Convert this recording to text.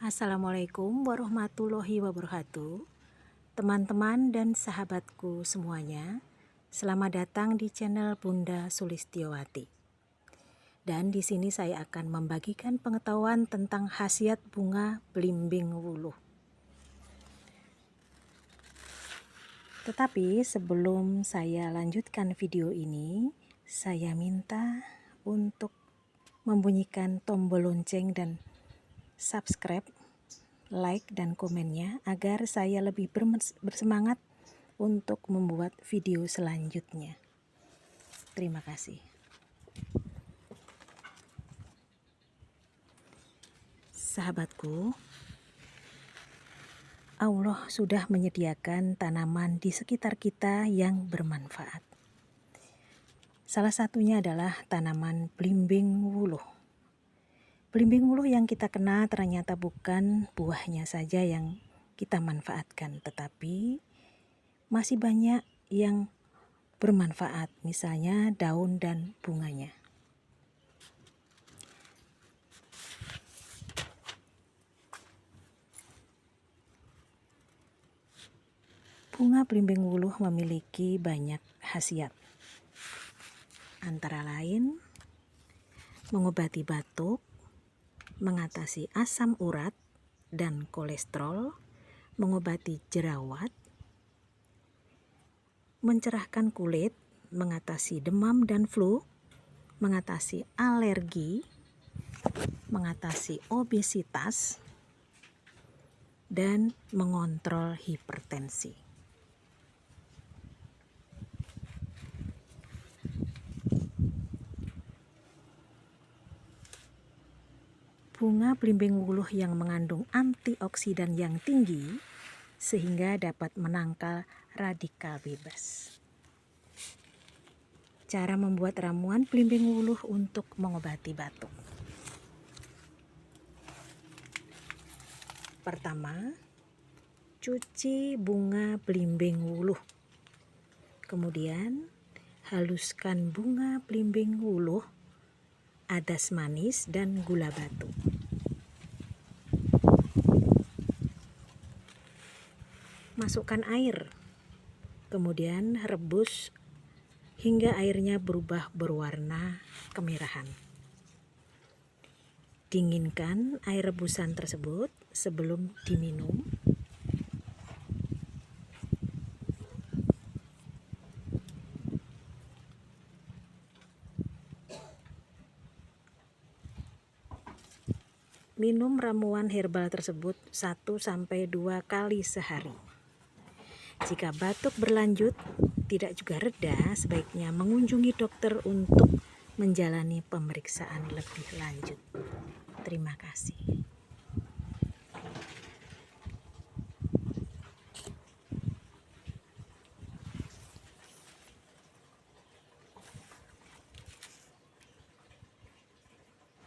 Assalamualaikum warahmatullahi wabarakatuh. Teman-teman dan sahabatku semuanya, selamat datang di channel Bunda Sulistiowati. Dan di sini saya akan membagikan pengetahuan tentang khasiat bunga belimbing wuluh. Tetapi sebelum saya lanjutkan video ini, saya minta untuk membunyikan tombol lonceng dan subscribe, like dan komennya agar saya lebih bersemangat untuk membuat video selanjutnya. Terima kasih. Sahabatku, Allah sudah menyediakan tanaman di sekitar kita yang bermanfaat. Salah satunya adalah tanaman belimbing wuluh. Belimbing wuluh yang kita kenal ternyata bukan buahnya saja yang kita manfaatkan, tetapi masih banyak yang bermanfaat, misalnya daun dan bunganya. Bunga belimbing wuluh memiliki banyak khasiat, antara lain mengobati batuk, mengatasi asam urat dan kolesterol, mengobati jerawat, mencerahkan kulit, mengatasi demam dan flu, mengatasi alergi, mengatasi obesitas, dan mengontrol hipertensi. Bunga belimbing wuluh yang mengandung antioksidan yang tinggi sehingga dapat menangkal radikal bebas. Cara membuat ramuan belimbing wuluh untuk mengobati batuk. Pertama, cuci bunga belimbing wuluh. Kemudian, haluskan bunga belimbing wuluh, adas manis dan gula batu. Masukkan air, kemudian rebus hingga airnya berubah berwarna kemerahan. Dinginkan air rebusan tersebut sebelum diminum. Minum ramuan herbal tersebut 1-2 kali sehari. Jika batuk berlanjut, tidak juga reda, sebaiknya mengunjungi dokter untuk menjalani pemeriksaan lebih lanjut.